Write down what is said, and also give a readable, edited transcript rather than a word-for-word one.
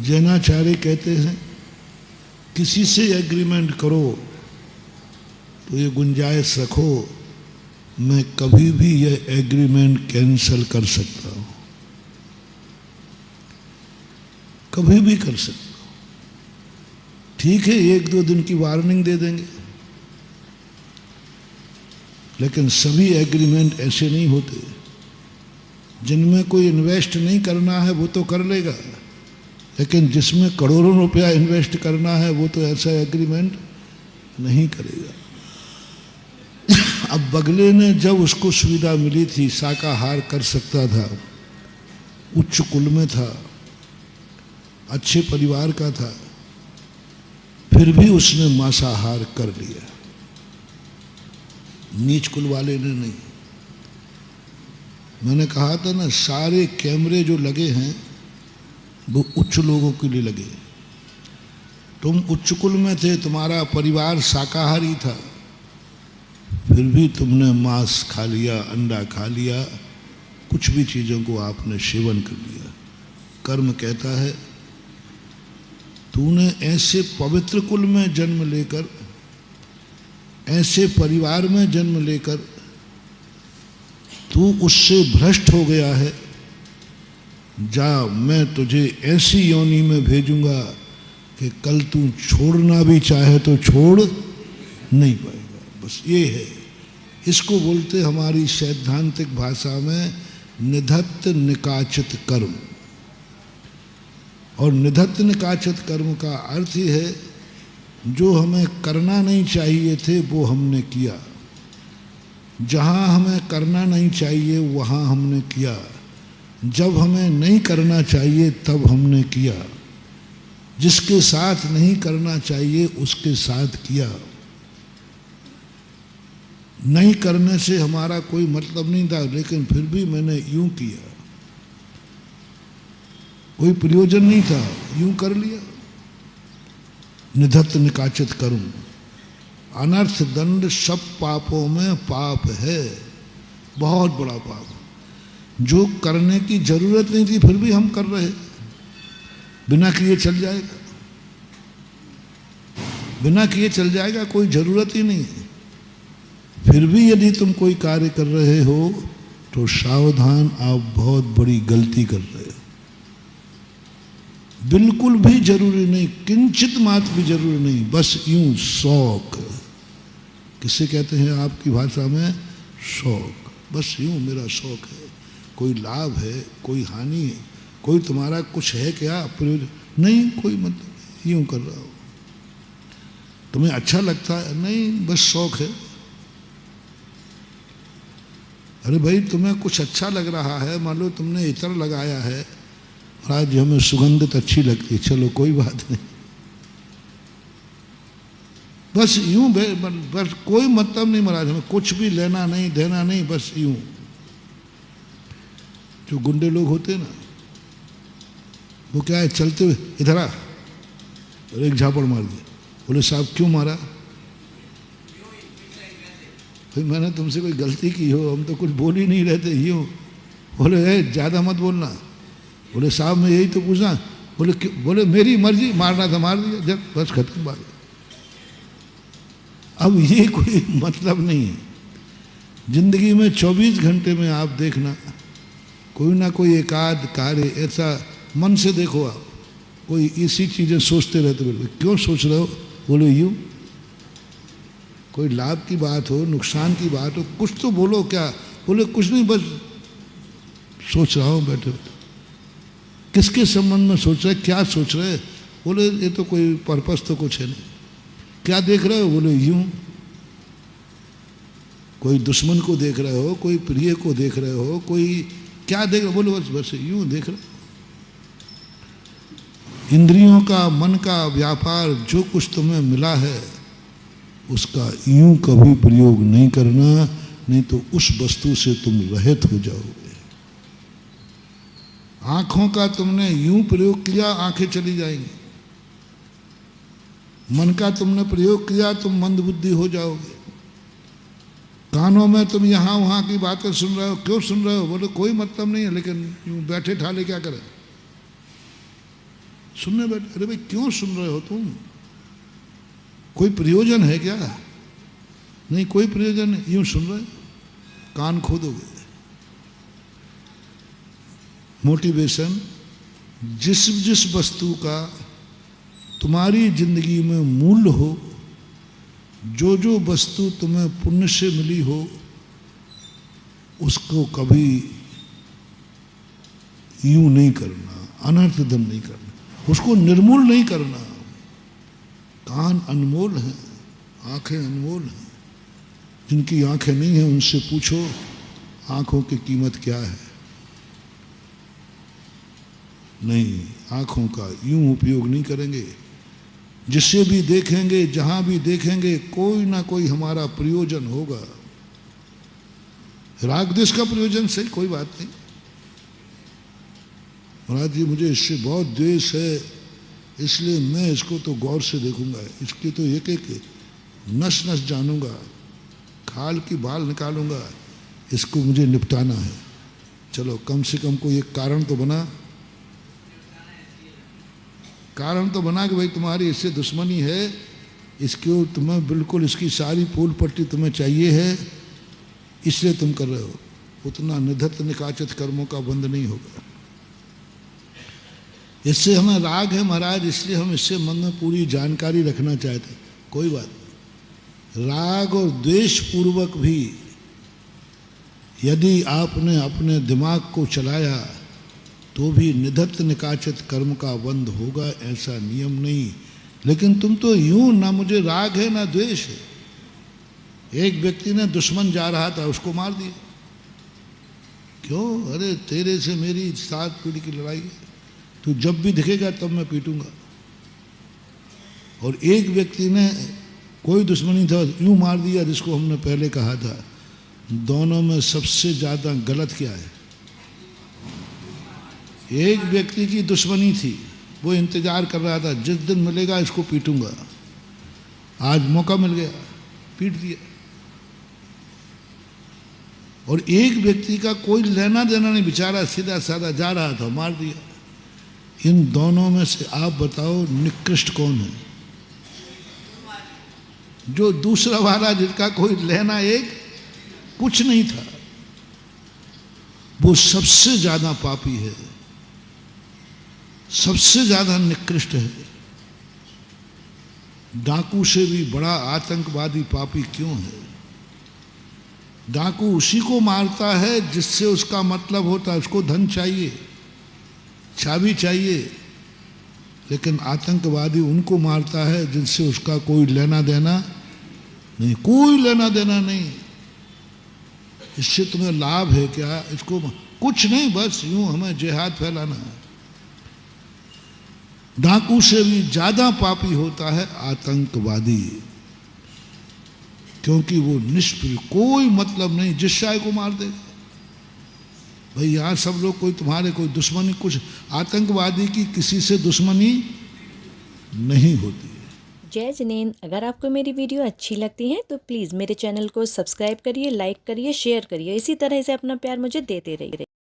जैनाचार्य कहते हैं किसी से एग्रीमेंट करो तो ये गुंजाइश रखो, मैं कभी भी यह एग्रीमेंट कैंसिल कर सकता हूं, कभी भी कर सकता हूं। ठीक है, 1-2 दिन की वार्निंग दे देंगे, लेकिन सभी एग्रीमेंट ऐसे नहीं होते। जिनमें कोई इन्वेस्ट नहीं करना है वो तो कर लेगा, लेकिन जिसमें करोड़ों रुपया इन्वेस्ट करना है वो तो ऐसा एग्रीमेंट नहीं करेगा। अब बगले ने जब उसको सुविधा मिली थी, शाकाहार कर सकता था, उच्च कुल में था, अच्छे परिवार का था, फिर भी उसने मांसाहार कर लिया। नीच कुल वाले ने नहीं। मैंने कहा था ना, सारे कैमरे जो लगे हैं वो उच्च लोगों के लिए लगे। तुम उच्च कुल में थे, तुम्हारा परिवार शाकाहारी था, फिर भी तुमने मांस खा लिया, अंडा खा लिया, कुछ भी चीज़ों को आपने सेवन कर लिया। कर्म कहता है तूने ऐसे पवित्र कुल में जन्म लेकर, ऐसे परिवार में जन्म लेकर तू उससे भ्रष्ट हो गया है, जा मैं तुझे ऐसी योनि में भेजूंगा कि कल तू छोड़ना भी चाहे तो छोड़ नहीं पाएगा। बस ये है, इसको बोलते हमारी सैद्धांतिक भाषा में निधत्त निकाचित कर्म। और निधत्त निकाचित कर्म का अर्थ ही है जो हमें करना नहीं चाहिए थे वो हमने किया, जहाँ हमें करना नहीं चाहिए वहाँ हमने किया, जब हमें नहीं करना चाहिए तब हमने किया, जिसके साथ नहीं करना चाहिए उसके साथ किया। नहीं करने से हमारा कोई मतलब नहीं था, लेकिन फिर भी मैंने यूं किया, कोई प्रयोजन नहीं था, यूं कर लिया। निधत्त निकाचित कर्म, अनर्थ दंड सब पापों में पाप है, बहुत बड़ा पाप, जो करने की जरूरत नहीं थी फिर भी हम कर रहे। बिना किए चल जाएगा, बिना किए चल जाएगा, कोई जरूरत ही नहीं। फिर भी यदि तुम कोई कार्य कर रहे हो तो सावधान, आप बहुत बड़ी गलती कर रहे हो। बिल्कुल भी जरूरी नहीं, किंचित मात्र भी जरूरी नहीं, बस यूं शौक। किसे कहते हैं आपकी भाषा में? शौक। बस यूं मेरा शौक है, कोई लाभ है, कोई हानि है, कोई तुम्हारा कुछ है क्या प्रयोजन नहीं, कोई मतलब यूं कर रहा हो। तुम्हें अच्छा लगता है? नहीं, बस शौक है। अरे भाई, तुम्हें कुछ अच्छा लग रहा है, मान लो तुमने इत्र लगाया है और आज हमें सुगंधित अच्छी लगती है, चलो कोई बात नहीं, बस यूं, बस कोई मतलब नहीं महाराज, हमें कुछ भी लेना नहीं देना नहीं, बस यूं। जो गुंडे लोग होते ना, वो क्या है, चलते हुए इधर आ और एक झापड़ मार दिया, बोले साहब क्यों मारा? फिर मैंने तुमसे कोई गलती की हो, हम तो कुछ बोल ही नहीं रहते, यूं। बोले ज़्यादा मत बोलना। बोले साहब मैं यही तो पूछा। बोले क्यों? बोले मेरी मर्जी, मारना था मार दिया, जब बस खत्म बात। अब ये कोई मतलब नहीं है। जिंदगी में 24 घंटे में आप देखना, कोई ना कोई एकाध कार्य ऐसा मन से देखो आप, कोई इसी चीज़ें सोचते रहते। बोले क्यों सोच रहे हो? बोले यूं। कोई लाभ की बात हो, नुकसान की बात हो, कुछ तो बोलो। क्या? बोले कुछ नहीं, बस सोच रहा हूँ बैठे बैठे। किसके संबंध में सोच रहे? क्या सोच रहे? बोले ये तो कोई पर्पस तो कुछ है नहीं। क्या देख रहे हो? बोले यूं। कोई दुश्मन को देख रहे हो, कोई प्रिय को देख रहे हो, कोई क्या देख रहे हो? बोले बस बस यूं देख रहे हो। इंद्रियों का, मन का व्यापार जो कुछ तुम्हें मिला है उसका यूं कभी प्रयोग नहीं करना, नहीं तो उस वस्तु से तुम रहित हो जाओगे। आंखों का तुमने यूं प्रयोग किया, आंखें चली जाएंगी। मन का तुमने प्रयोग किया, तुम मंदबुद्धि हो जाओगे। कानों में तुम यहाँ वहाँ की बातें सुन रहे हो, क्यों सुन रहे हो? बोले कोई मतलब नहीं है, लेकिन यूं बैठे ठाले क्या करें? सुनने बैठे, अरे भाई क्यों सुन रहे हो तुम? कोई प्रयोजन है क्या? नहीं, कोई प्रयोजन नहीं, यूं सुन रहे, कान खोदोगे। मोटिवेशन, जिस जिस वस्तु का तुम्हारी जिंदगी में मूल्य हो, जो जो वस्तु तुम्हें पुण्य से मिली हो, उसको कभी यूं नहीं करना, अनर्थदम नहीं करना, उसको निर्मूल नहीं करना। कान अनमोल हैं, आंखें अनमोल हैं। जिनकी आंखें नहीं हैं उनसे पूछो आंखों की कीमत क्या है। नहीं, आंखों का यूं उपयोग नहीं करेंगे। जिससे भी देखेंगे, जहां भी देखेंगे, कोई ना कोई हमारा प्रयोजन होगा। राग द्वेष का प्रयोजन सही, कोई बात नहीं। महाराज जी मुझे इससे बहुत द्वेष है, इसलिए मैं इसको तो गौर से देखूंगा, इसकी तो एक एक नस नस जानूंगा, खाल की बाल निकालूंगा, इसको मुझे निपटाना है। चलो कम से कम कोई एक कारण तो बना, कारण तो बना कि भाई तुम्हारी इससे दुश्मनी है, इसको तुम्हें बिल्कुल इसकी सारी फूल पट्टी तुम्हें चाहिए है, इसलिए तुम कर रहे हो। उतना निधत्त निकाचित कर्मों का बंध नहीं होगा। इससे हमें राग है महाराज, इसलिए हम इससे मन में पूरी जानकारी रखना चाहते। कोई बात नहीं, राग और द्वेष पूर्वक भी यदि आपने अपने दिमाग को चलाया तो भी निधत्त निकाचित कर्म का बंध होगा, ऐसा नियम नहीं। लेकिन तुम तो यूं, ना मुझे राग है ना द्वेष है। एक व्यक्ति ने दुश्मन जा रहा था, उसको मार दिया। क्यों? अरे तेरे से मेरी 7 पीढ़ी की लड़ाई है, तू जब भी दिखेगा तब मैं पीटूंगा। और एक व्यक्ति ने कोई दुश्मनी था, यूं मार दिया जिसको हमने पहले कहा था। दोनों में सबसे ज्यादा गलत क्या है? एक व्यक्ति की दुश्मनी थी, वो इंतजार कर रहा था जिस दिन मिलेगा इसको पीटूंगा। आज मौका मिल गया, पीट दिया। और एक व्यक्ति का कोई लेना देना नहीं, बेचारा सीधा साधा जा रहा था, मार दिया। इन दोनों में से आप बताओ निकृष्ट कौन है? जो दूसरा वाला, जिसका कोई लेना एक कुछ नहीं था, वो सबसे ज्यादा पापी है, सबसे ज्यादा निकृष्ट है। डाकू से भी बड़ा आतंकवादी पापी क्यों है? डाकू उसी को मारता है जिससे उसका मतलब होता है, उसको धन चाहिए, चाबी चाहिए। लेकिन आतंकवादी उनको मारता है जिनसे उसका कोई लेना देना नहीं, कोई लेना देना नहीं। इससे तुम्हें लाभ है क्या? इसको कुछ नहीं, बस यूं हमें जिहाद फैलाना है। डाकू से भी ज्यादा पापी होता है आतंकवादी, क्योंकि वो निष्प्रिय, कोई मतलब नहीं, जिस चाहे को मार देगा। भाई यहाँ सब लोग कोई तुम्हारे कोई दुश्मनी, कुछ आतंकवादी की किसी से दुश्मनी नहीं होती है। जय जिनेंद्र, अगर आपको मेरी वीडियो अच्छी लगती है तो प्लीज़ मेरे चैनल को सब्सक्राइब करिए, लाइक करिए, शेयर करिए। इसी तरह से अपना प्यार मुझे देते रहिए।